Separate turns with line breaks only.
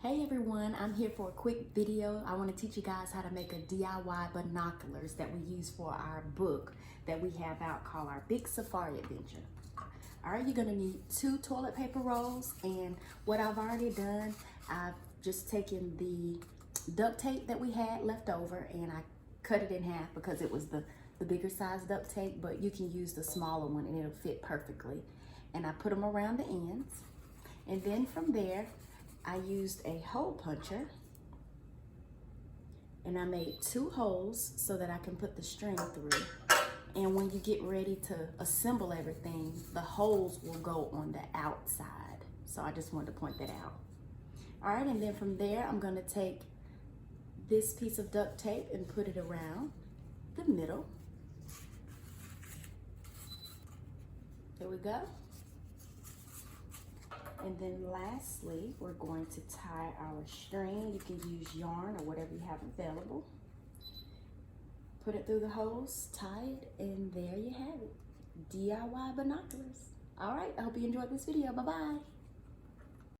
Hey everyone, I'm here for a quick video. I want to teach you guys how to make a DIY binoculars that we use for our book that we have out called our Big Safari Adventure. All right, you're gonna need 2 toilet paper rolls, and what I've already done, I've just taken the duct tape that we had left over and I cut it in half because it was the bigger size duct tape, but you can use the smaller one and it'll fit perfectly. And I put them around the ends, and then from there, I used a hole puncher and I made 2 holes so that I can put the string through. And when you get ready to assemble everything, the holes will go on the outside. So I just wanted to point that out. All right, and then from there, I'm gonna take this piece of duct tape and put it around the middle. There we go. And then lastly, we're going to tie our string. You can use yarn or whatever you have available. Put it through the holes, tie it, and there you have it. DIY binoculars. All right, I hope you enjoyed this video. Bye-bye.